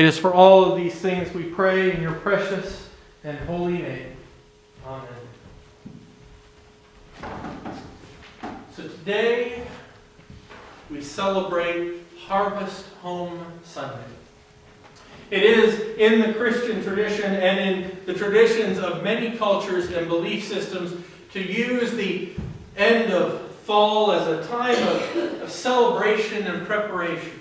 It is for all of these things we pray in your precious and holy name. Amen. So today we celebrate Harvest Home Sunday. It is in the Christian tradition and in the traditions of many cultures and belief systems to use the end of fall as a time of celebration and preparation.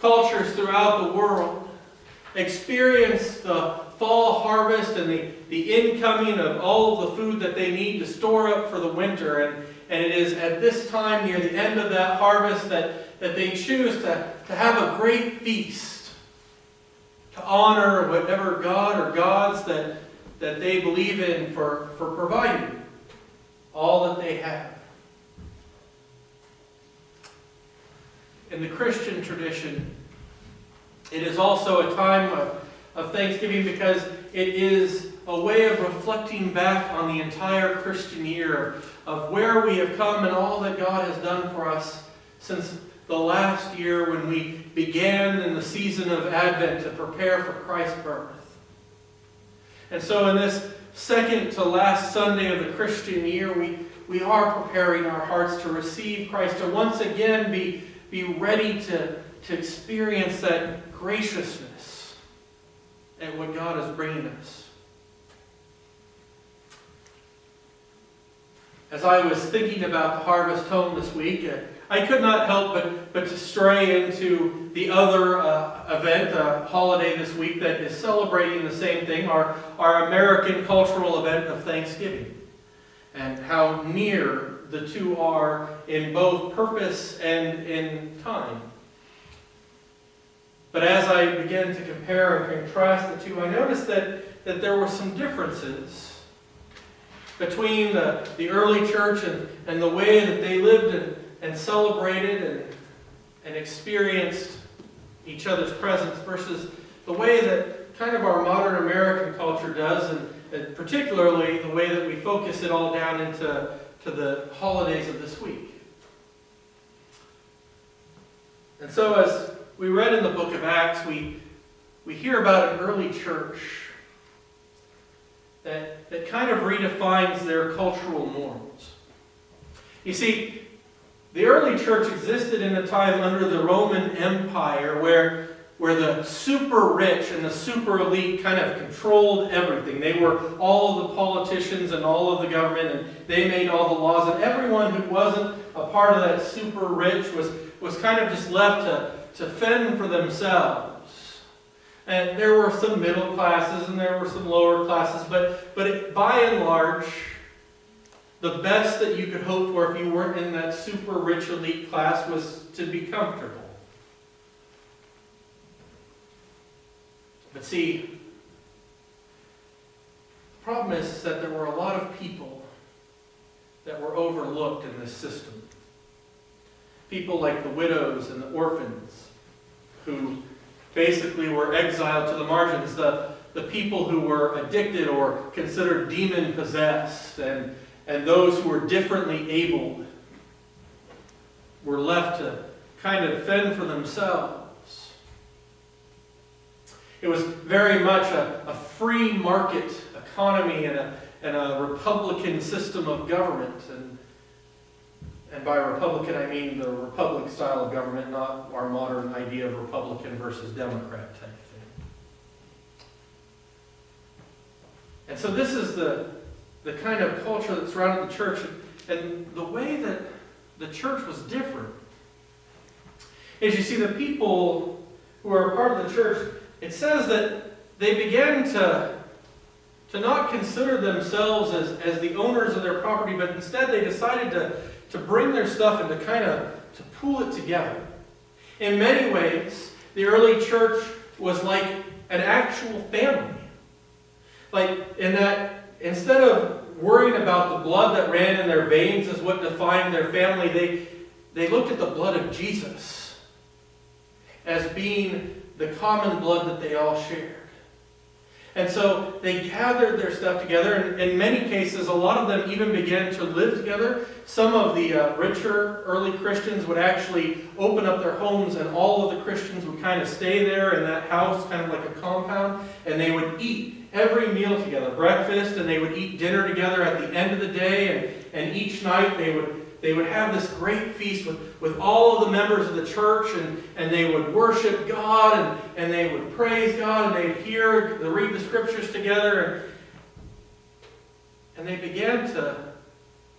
Cultures throughout the world experience the fall harvest and the incoming of all of the food that they need to store up for the winter. And it is at this time, near the end of that harvest, that they choose to have a great feast to honor whatever god or gods that they believe in for providing all that they have. In the Christian tradition, it is also a time of thanksgiving because it is a way of reflecting back on the entire Christian year of where we have come and all that God has done for us since the last year when we began in the season of Advent to prepare for Christ's birth. And so in this second to last Sunday of the Christian year, we are preparing our hearts to receive Christ, to once again be ready to experience that graciousness at what God is bringing us. As I was thinking about the Harvest Home this week, I could not help but to stray into the other event, holiday this week that is celebrating the same thing, our American cultural event of Thanksgiving, and how near the two are in both purpose and in time. But as I began to compare and contrast the two, I noticed that there were some differences between the early church and the way that they lived and celebrated and experienced each other's presence versus the way that kind of our modern American culture does, and particularly the way that we focus it all down into the holidays of this week. And so as we read in the book of Acts, we hear about an early church that kind of redefines their cultural norms. You see, the early church existed in a time under the Roman Empire where the super rich and the super elite kind of controlled everything. They were all of the politicians and all of the government, and they made all the laws, and everyone who wasn't a part of that super rich was kind of just left to fend for themselves. And there were some middle classes and there were some lower classes, but by and large, the best that you could hope for if you weren't in that super rich elite class was to be comfortable. But see, the problem is that there were a lot of people that were overlooked in this system. People like the widows and the orphans who basically were exiled to the margins, the people who were addicted or considered demon-possessed, and those who were differently abled were left to kind of fend for themselves. It was very much a free market economy and a Republican system of government. And by Republican, I mean the Republic style of government, not our modern idea of Republican versus Democrat type thing. And so this is the kind of culture that surrounded the church. And the way that the church was different is, you see, the people who are a part of the church, it says that they began to not consider themselves as the owners of their property, but instead they decided to bring their stuff and to pool it together. In many ways, the early church was like an actual family. Like in that, instead of worrying about the blood that ran in their veins as what defined their family, they looked at the blood of Jesus as being the common blood that they all shared. And so they gathered their stuff together, and in many cases, a lot of them even began to live together. Some of the richer early Christians would actually open up their homes, and all of the Christians would kind of stay there in that house, kind of like a compound, and they would eat every meal together, breakfast, and they would eat dinner together at the end of the day, and each night they would have this great feast with all of the members of the church, and they would worship God, and they would praise God, and they'd read the scriptures together, and they began to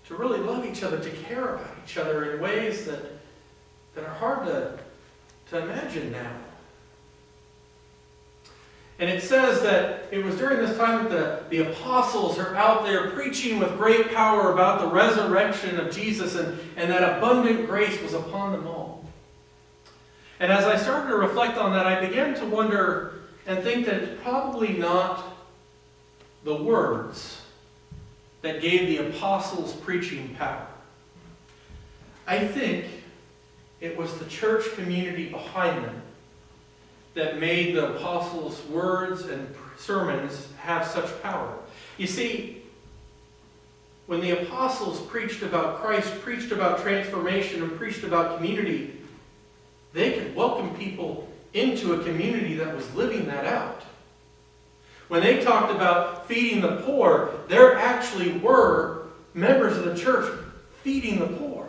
really love each other, to care about each other in ways that are hard to imagine now. And it says that it was during this time that the apostles are out there preaching with great power about the resurrection of Jesus, and that abundant grace was upon them all. And as I started to reflect on that, I began to wonder and think that it's probably not the words that gave the apostles preaching power. I think it was the church community behind them that made the apostles' words and sermons have such power. You see, when the apostles preached about Christ, preached about transformation, and preached about community, they could welcome people into a community that was living that out. When they talked about feeding the poor, there actually were members of the church feeding the poor.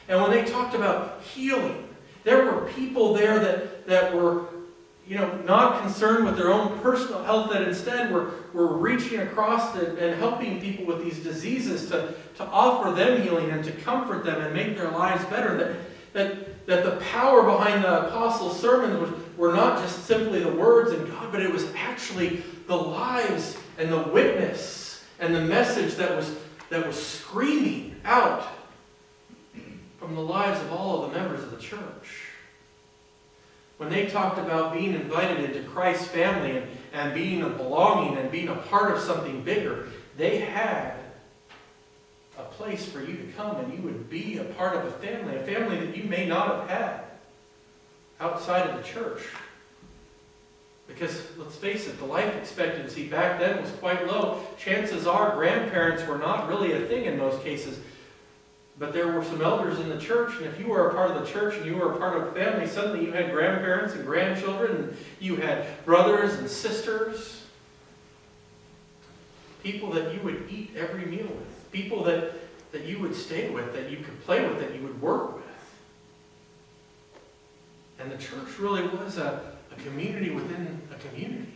And when they talked about healing, there were people there that were not concerned with their own personal health, that instead were reaching across and helping people with these diseases to offer them healing and to comfort them and make their lives better. That the power behind the apostles' sermons were not just simply the words and God, but it was actually the lives and the witness and the message that was screaming out from the lives of all of the members of the church. When they talked about being invited into Christ's family and being a belonging and being a part of something bigger, they had a place for you to come, and you would be a part of a family that you may not have had outside of the church. Because, let's face it, the life expectancy back then was quite low. Chances are grandparents were not really a thing in most cases. But there were some elders in the church, and if you were a part of the church and you were a part of a family, suddenly you had grandparents and grandchildren, and you had brothers and sisters. People that you would eat every meal with. People that you would stay with, that you could play with, that you would work with. And the church really was a community within a community.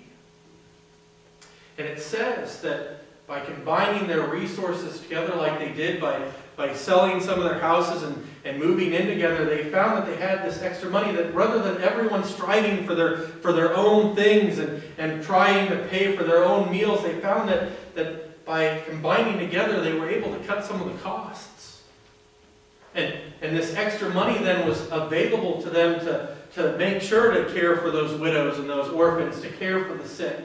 And it says that by combining their resources together like they did, by selling some of their houses and moving in together, they found that they had this extra money, that rather than everyone striving for their own things and trying to pay for their own meals, they found that by combining together, they were able to cut some of the costs. And this extra money then was available to them to make sure to care for those widows and those orphans, to care for the sick.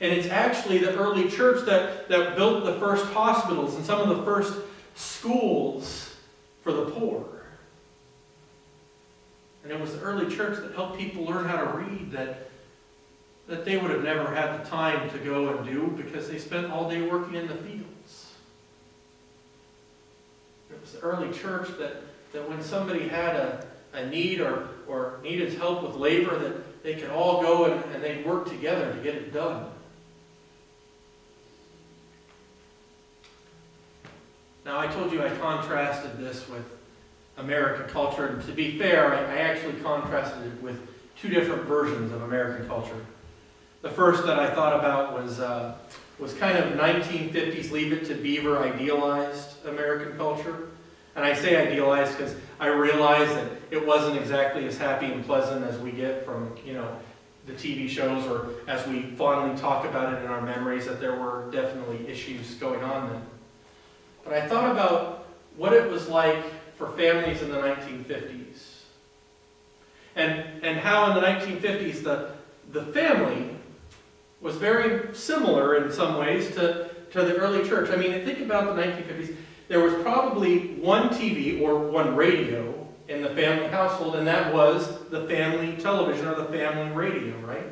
And it's actually the early church that built the first hospitals and some of the first schools for the poor. And it was the early church that helped people learn how to read that they would have never had the time to go and do because they spent all day working in the fields. It was the early church that when somebody had a need or needed help with labor, that they could all go and they'd work together to get it done. Now, I told you I contrasted this with American culture, and to be fair, I actually contrasted it with two different versions of American culture. The first that I thought about was kind of 1950s Leave It to Beaver idealized American culture. And I say idealized because I realize that it wasn't exactly as happy and pleasant as we get from, the TV shows, or as we fondly talk about it in our memories, that there were definitely issues going on then. But I thought about what it was like for families in the 1950s. And how in the 1950s the family was very similar in some ways to the early church. I mean, think about the 1950s. There was probably one TV or one radio in the family household, and that was the family television or the family radio, right?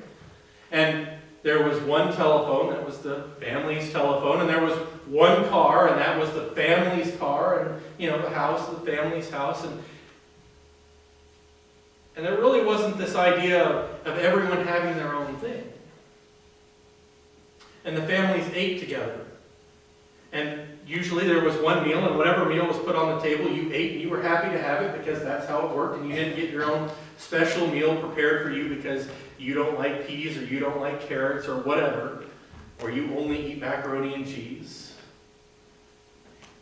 And there was one telephone, that was the family's telephone, and there was one car, and that was the family's car, and, the house, the family's house. And there really wasn't this idea of everyone having their own thing. And the families ate together. And usually there was one meal, and whatever meal was put on the table, you ate, and you were happy to have it because that's how it worked, and you didn't get your own special meal prepared for you because you don't like peas, or you don't like carrots, or whatever, or you only eat macaroni and cheese.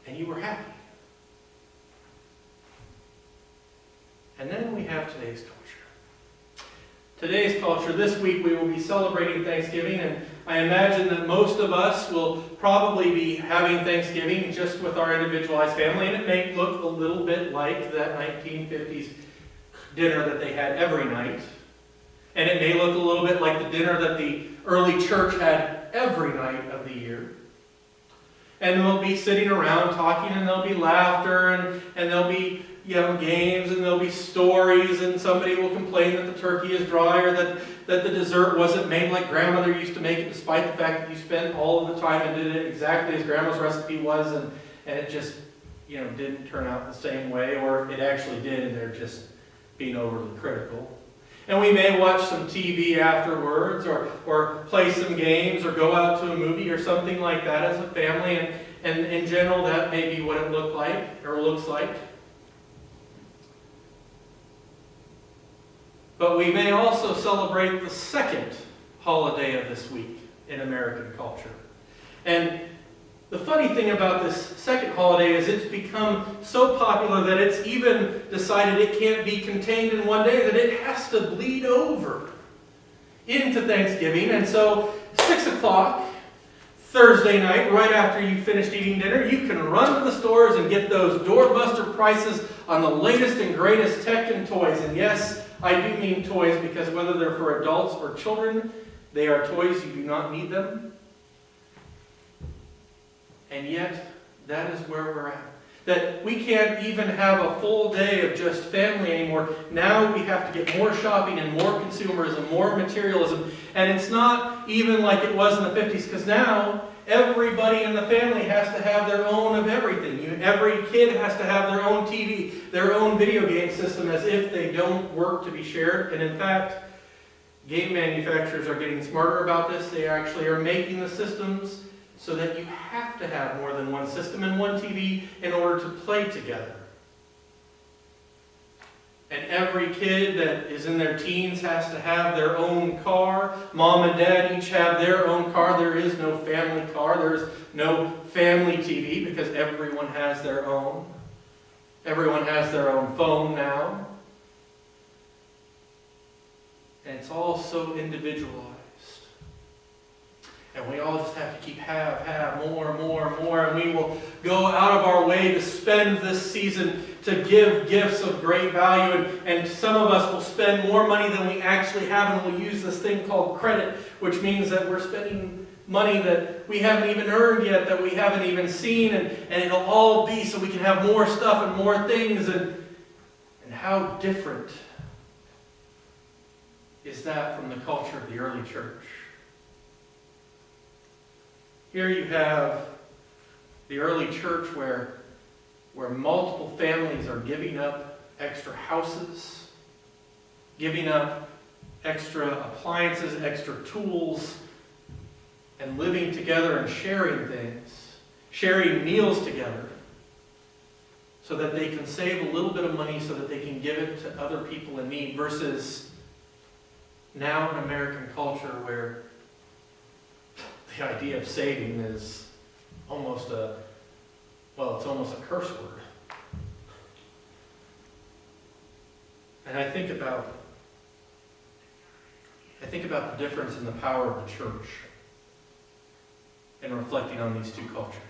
And you were happy. And then we have today's culture. Today's culture, this week we will be celebrating Thanksgiving, and I imagine that most of us will probably be having Thanksgiving just with our individualized family, and it may look a little bit like that 1950s dinner that they had every night. And it may look a little bit like the dinner that the early church had every night of the year. And they'll be sitting around talking, and there'll be laughter, and there'll be games, and there'll be stories, and somebody will complain that the turkey is dry, or that the dessert wasn't made like grandmother used to make it, despite the fact that you spent all of the time and did it exactly as grandma's recipe was, and it just didn't turn out the same way, or it actually did, and they're just being overly critical. And we may watch some TV afterwards, or play some games, or go out to a movie or something like that as a family, and in general that may be what it looks like. But we may also celebrate the second holiday of this week in American culture. And the funny thing about this second holiday is it's become so popular that it's even decided it can't be contained in one day, that it has to bleed over into Thanksgiving. And so 6 o'clock Thursday night, right after you finished eating dinner, you can run to the stores and get those doorbuster prices on the latest and greatest tech and toys. And yes, I do mean toys, because whether they're for adults or children, they are toys. You do not need them. And yet, that is where we're at. That we can't even have a full day of just family anymore. Now we have to get more shopping and more consumerism, more materialism. And it's not even like it was in the 50s, because now everybody in the family has to have their own of everything. Every kid has to have their own TV, their own video game system, as if they don't work to be shared. And in fact, game manufacturers are getting smarter about this. They actually are making the systems so that you have to have more than one system and one TV in order to play together. And every kid that is in their teens has to have their own car. Mom and dad each have their own car. There is no family car. There is no family TV, because everyone has their own. Everyone has their own phone now. And it's all so individualized. And we all just have to keep have, more, and we will go out of our way to spend this season to give gifts of great value, and some of us will spend more money than we actually have, and we'll use this thing called credit, which means that we're spending money that we haven't even earned yet, that we haven't even seen, and it'll all be so we can have more stuff and more things, and how different is that from the culture of the early church? Here you have the early church where multiple families are giving up extra houses, giving up extra appliances, extra tools, and living together and sharing things, sharing meals together, so that they can save a little bit of money so that they can give it to other people in need, versus now in American culture where the idea of saving is almost it's almost a curse word. And I think about the difference in the power of the church in reflecting on these two cultures.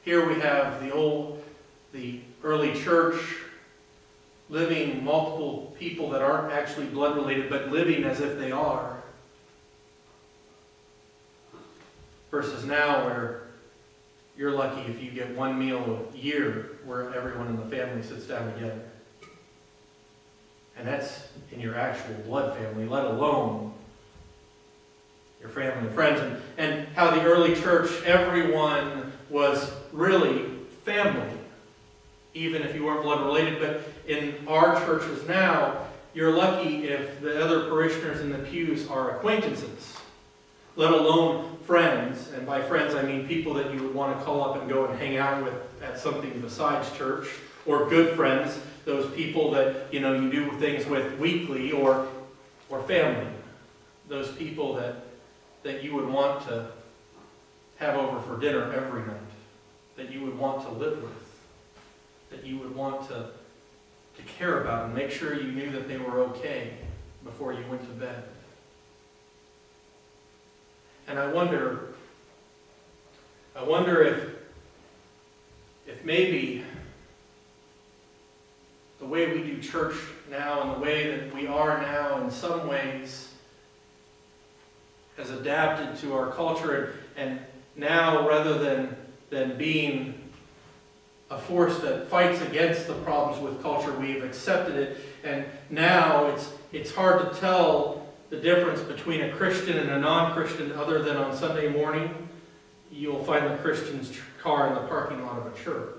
Here we have the early church living multiple people that aren't actually blood related, but living as if they are. Versus now where you're lucky if you get one meal a year where everyone in the family sits down together. And that's in your actual blood family, let alone your family and friends, and how the early church, everyone was really family, even if you weren't blood related. But in our churches now, you're lucky if the other parishioners in the pews are acquaintances, let alone friends. And by friends, I mean people that you would want to call up and go and hang out with at something besides church, or good friends, those people that you do things with weekly, or family, those people that you would want to have over for dinner every night, that you would want to live with, that you would want to care about and make sure you knew that they were okay before you went to bed. And I wonder if maybe the way we do church now and the way that we are now in some ways has adapted to our culture, and now rather than being a force that fights against the problems with culture, we've accepted it, and now it's hard to tell the difference between a Christian and a non-Christian, other than on Sunday morning you'll find the Christian's car in the parking lot of a church.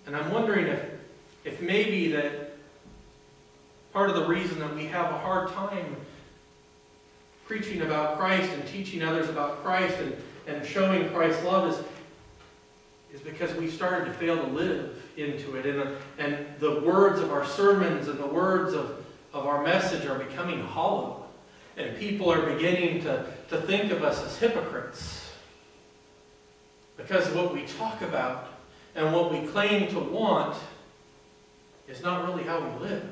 And I'm wondering if maybe that part of the reason that we have a hard time preaching about Christ and teaching others about Christ and showing Christ's love is because we've started to fail to live into it. And the words of our sermons and the words of our message are becoming hollow. And people are beginning to think of us as hypocrites. Because what we talk about and what we claim to want is not really how we live.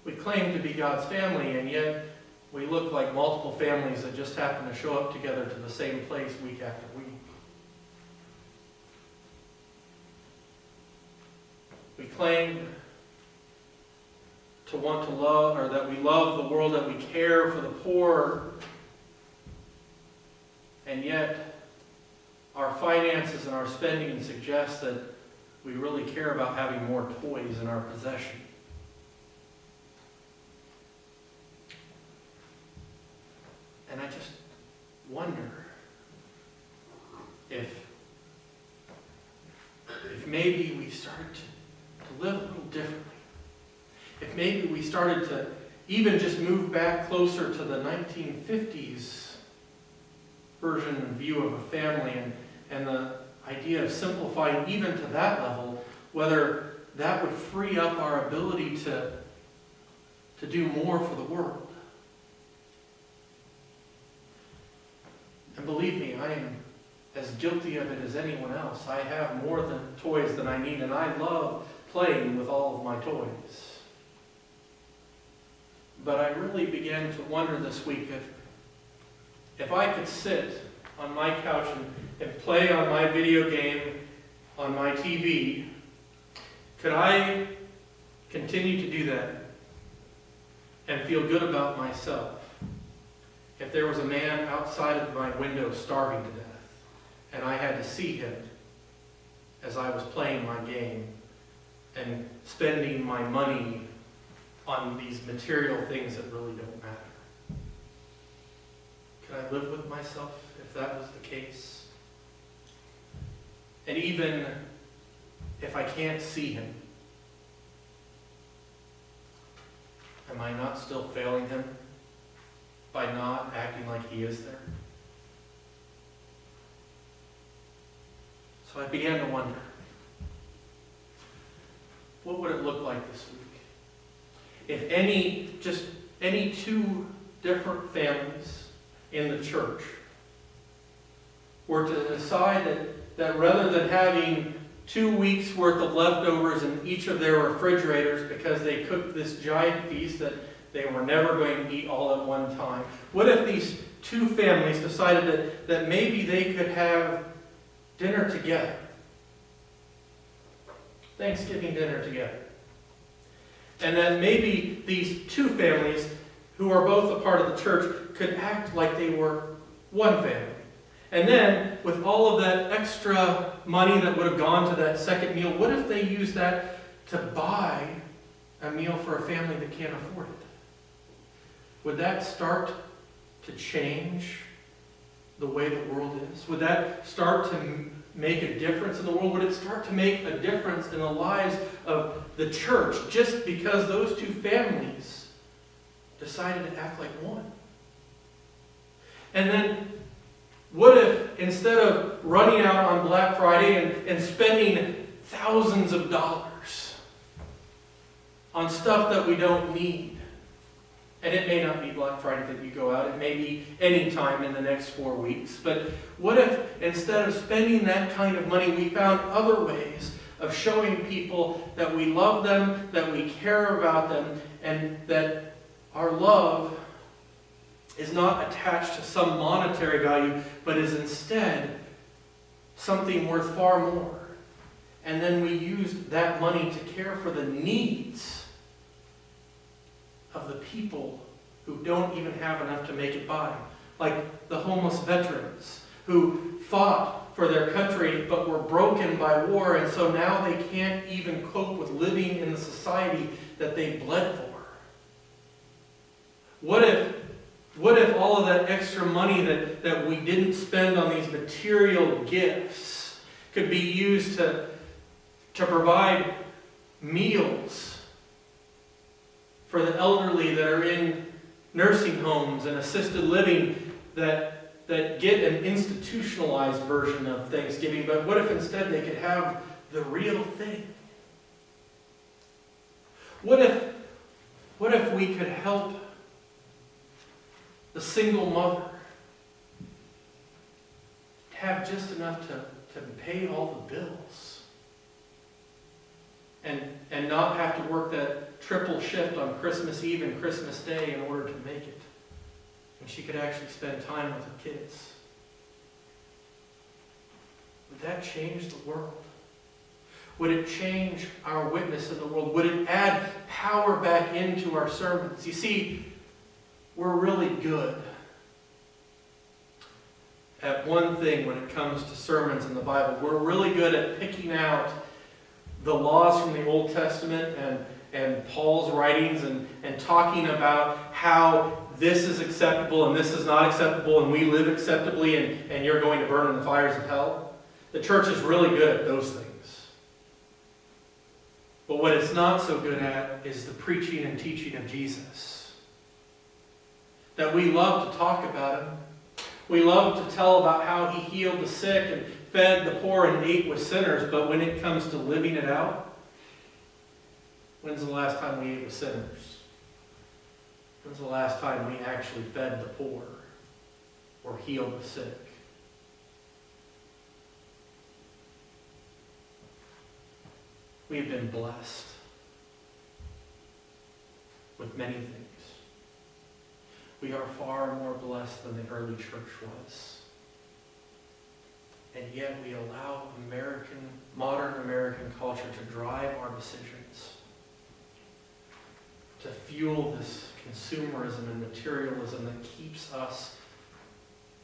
We claim to be God's family, and yet we look like multiple families that just happen to show up together to the same place week after week. We claim to want to love, or that we love the world, that we care for the poor, and yet our finances and our spending suggest that we really care about having more toys in our possession. And I just wonder if maybe we started to live a little differently. If maybe we started to even just move back closer to the 1950s version and view of a family, and the idea of simplifying even to that level, whether that would free up our ability to do more for the world. And believe me, I am as guilty of it as anyone else. I have more toys than I need, and I love playing with all of my toys. But I really began to wonder this week if I could sit on my couch and play on my video game on my TV, could I continue to do that and feel good about myself if there was a man outside of my window starving to death and I had to see him as I was playing my game and spending my money on these material things that really don't matter? Could I live with myself if that was the case? And even if I can't see him, am I not still failing him by not acting like he is there? So I began to wonder, what would it look like this week if any two different families in the church were to decide that rather than having 2 weeks worth of leftovers in each of their refrigerators because they cooked this giant feast that they were never going to eat all at one time, what if these two families decided that maybe they could have dinner together? Thanksgiving dinner together. And that maybe these two families, who are both a part of the church, could act like they were one family. And then, with all of that extra money that would have gone to that second meal, what if they used that to buy a meal for a family that can't afford it? Would that start to change the way the world is? Would that start to make a difference in the world? Would it start to make a difference in the lives of the church just because those two families decided to act like one? And then what if instead of running out on Black Friday and spending thousands of dollars on stuff that we don't need, and it may not be Black Friday that you go out, it may be any time in the next 4 weeks, but what if instead of spending that kind of money, we found other ways of showing people that we love them, that we care about them, and that our love is not attached to some monetary value, but is instead something worth far more. And then we used that money to care for the needs of the people who don't even have enough to make it by. Like the homeless veterans who fought for their country but were broken by war, and so now they can't even cope with living in the society that they bled for. What if all of that extra money that we didn't spend on these material gifts could be used to provide meals for the elderly that are in nursing homes and assisted living that get an institutionalized version of Thanksgiving, but what if instead they could have the real thing? What if we could help the single mother have just enough to pay all the bills and not have to work that triple shift on Christmas Eve and Christmas Day in order to make it? And she could actually spend time with her kids. Would that change the world? Would it change our witness in the world? Would it add power back into our sermons? You see, we're really good at one thing when it comes to sermons in the Bible. We're really good at picking out the laws from the Old Testament and Paul's writings and talking about how this is acceptable and this is not acceptable and we live acceptably and you're going to burn in the fires of hell. The church is really good at those things. But what it's not so good at is the preaching and teaching of Jesus. That we love to talk about him. We love to tell about how he healed the sick and fed the poor and ate with sinners, but when it comes to living it out, when's the last time we ate with sinners? When's the last time we actually fed the poor or healed the sick? We've been blessed with many things. We are far more blessed than the early church was. And yet we allow modern American culture to drive our decisions, to fuel this consumerism and materialism that keeps us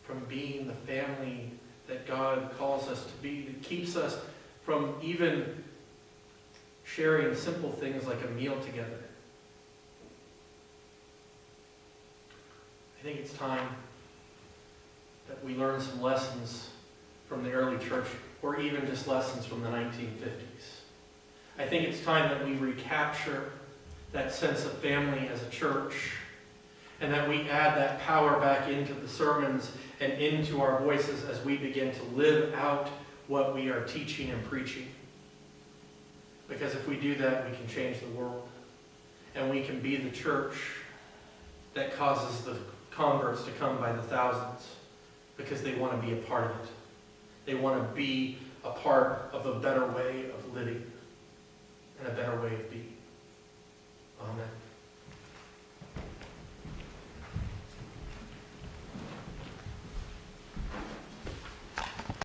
from being the family that God calls us to be, that keeps us from even sharing simple things like a meal together. I think it's time that we learn some lessons from the early church, or even just lessons from the 1950s. I think it's time that we recapture that sense of family as a church, and that we add that power back into the sermons and into our voices as we begin to live out what we are teaching and preaching. Because if we do that, we can change the world. And we can be the church that causes the converts to come by the thousands because they want to be a part of it. They want to be a part of a better way of living and a better way of being. Amen.